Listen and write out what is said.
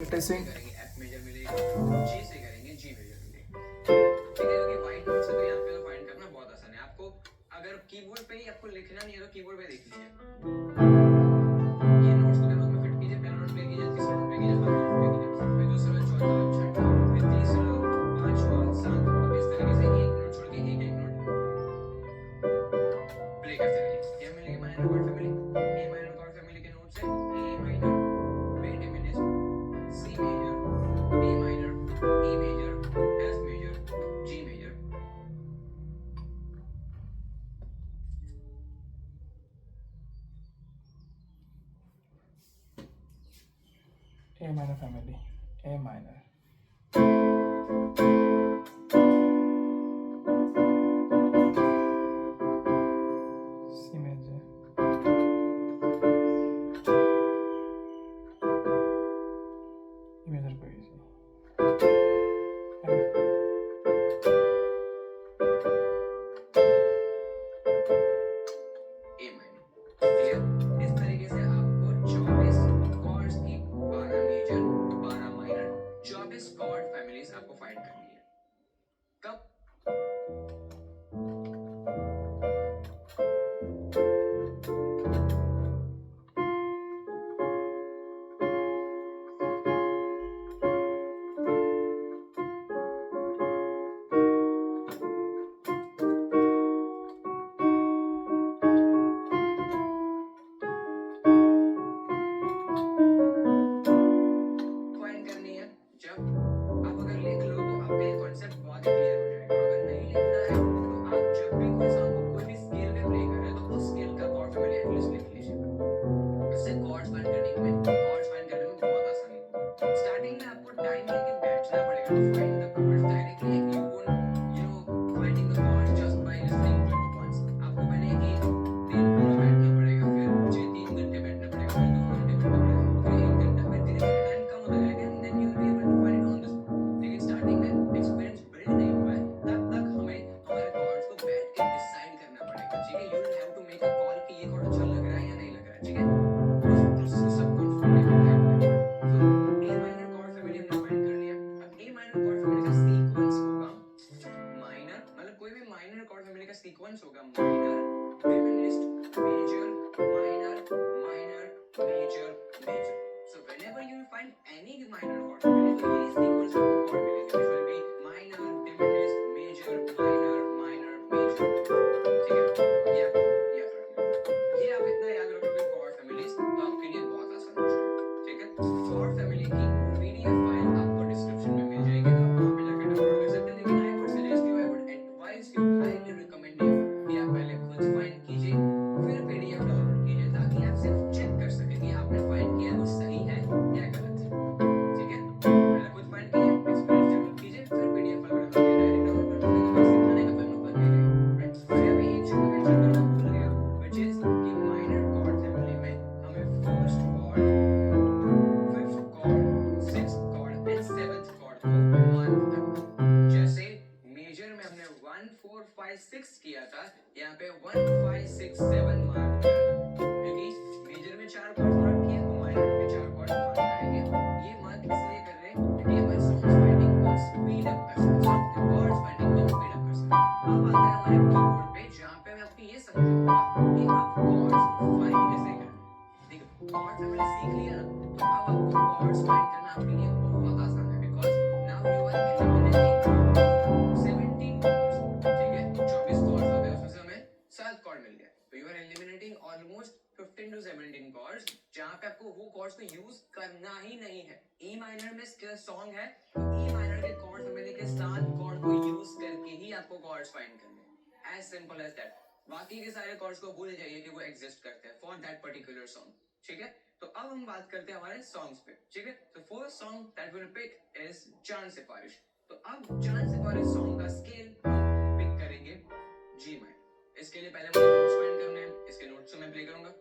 Practicing. करेंगे F major मिलेगा, जी से करेंगे जी मेजर मिलेगा। ठीक है, क्योंकि व्हाइट नोट से तो यहाँ पे तो फाइंड करना बहुत आसान है। आपको अगर कीबोर्ड पे ही आपको लिखना नहीं है तो कीबोर्ड पे देख लीजिए, ये नोट्स को दिमाग में फिट कीजिए। पहला नोट प्ले कीजिए, तीसरा नोट प्ले कीजिए, चौथा नोट प्ले कीजिए, फिर दूसरा, चौथा, छठा, फिर तीसरा, पांचवा, सातवां, इस तरीके से एक नोट छोड़ के एक एक नोट प्ले करते रहिए। ये मिलेगी minor chord family. A minor chord family के नोट्स है A minor, B diminished, C major, D minor, E major, F major, G major. A minor family. A minor. C major. E major कोई सी. ए minor. Clear? इस तरीके से आपको 24 chords की 12 major 12 minor 24 cord families आपको find करनी है। कब? फाइंड करनी है जब आप अगर लिख लो तो आपका ये कॉन्सेप्ट बहुत ही क्लियर हो जाएगा। अगर नहीं लिखना है तो आप जब भी कोई सॉन्ग को कोई भी स्केल पे प्ले कर रहे हो तो उस स्केल का कॉर्ड फैमिली एटलीस्ट लिख लीजिएगा। इससे कॉर्ड्स फाइंड करने में बहुत आसानी होगी। स्टार्टिंग में आपको टाइम लेके बैठना पड़ेगा to find the chords directly. You won't finding the chords just by listening to it once. आपको पहले एक दिन पूरा बैठना पड़ेगा, फिर मुझे 3 घंटे बैठना पड़ेगा, फिर 2 घंटे बैठना पड़ेगा, फिर 1 घंटा, फिर धीरे धीरे टाइम कम होता जाएगा and then you will be able to find it on the spot. लेकिन स्टार्टिंग में एक्सपीरियंस बिल्ड नहीं हुआ है तब तक हमें हमारे कॉर्ड्स को बैठ के डिसाइड करना पड़ेगा। ठीक है, you will have to make a call कि ये कॉर्ड अच्छा लग रहा है या नहीं लग रहा है। ठीक है, उस प्रोसेस को सबकॉन्फिडेंट करना है। तो ए माइनर कॉर्ड फैमिली हमने फाइंड कर लिया। अब ए माइनर कॉर्ड फैमिली का सीक्वेंस होगा माइनर, मतलब कोई भी माइनर कॉर्ड फैमिली का सीक्वेंस होगा minor, diminished, major, minor, minor, major, major. So whenever you find any minor chord family, तो ये सीक्वेंस आपको chord मिलेंगे, which will be minor, diminished, major, minor, minor, major। ठीक है, ये आपको याद रखना है। ये आप इतना याद रखोगे chord families तो आपके लिए बहुत आसान हो जाएगा। ठीक है, chord family की PDF फाइल आपको डिस्क्रिप्शन में मिल जाएगी, तो आप वहाँ पे जाकर डाउनलोड कर सकते हैं। लेकिन I would suggest you, I would advise you, highly recommend you कि आप पहले खुद फाइंड कीजिए, फिर PDF डाउनलोड कीजिए, ताकि आप सिर्फ चेक कर सकें कि आपने फाइंड किया है वो सही है या गलत है। ठीक है, पहले खुद फाइंड कीजिए, एक्सपीरियंस डेवलप कीजिए, फिर PDF फाइल डाउनलोड कीजिए। डायरेक्ट डाउनलोड कर लोगे तो फिर सिखाने का मन मत कीजिएगा, राइट। और यहाँ पे एक चीज मैं मेंशन करना भूल गया, व्हिच इज कि माइनर कॉर्ड फैमिली में हमें first chord, fifth chord, sixth chord and seventh chord को मार्क करना है। जैसे मेजर में हमने 1 4 5 6 किया था, यहाँ पे 1 5 6 7 मार्क करना, क्योंकि मेजर में 4 कॉर्ड्स मार्क किए तो माइनर में भी 4 कॉर्ड्स मार्क करेंगे। ये मार्क इसलिए कर रहे हैं क्योंकि हमारे सॉन्ग्स फाइंडिंग को स्पीड अप कर सके, सॉन्ग कॉर्ड्स फाइंडिंग को स्पीड अप कर सके। अब आता है हमारे कीबोर्ड पे, जहाँ पे मैं आपको ये समझाऊंगा कि आप कॉर्ड्स फाइंड कैसे करना है। देखो, कॉर्ड फैमिली सीख लिया ना, तो अब आपको कॉर्ड्स फाइंड करना आपके लिए बहुत आसान है, because now you are eliminating 17 chords. ठीक है, 24 कॉर्ड्स होते हैं, उसमें से हमें 7 कॉर्ड मिल गए, तो you are eliminating almost 15 to 17 chords, जहां पे आपको वो कॉर्ड्स को यूज करना ही नहीं है। ई माइनर में सॉन्ग है तो ई माइनर के कॉर्ड फैमिली के 7 कॉर्ड को यूज करके ही आपको कॉर्ड्स फाइंड करने हैं। As simple as that. बाकी के सारे कॉर्ड्स को भूल जाइए कि वो एग्जिस्ट करते हैं फॉर दैट पर्टिकुलर सॉन्ग। ठीक है, तो अब हम बात करते हैं हमारे सॉन्ग्स पे। ठीक है, तो first song that we will pick is Jaan Sifarish. तो अब जान सिफारिश सॉन्ग का स्केल हम पिक करेंगे जी माइनर। इसके लिए पहले मुझे नोट्स फाइंड करने हैं, इसके नोट्स को मैं प्ले करूंगा।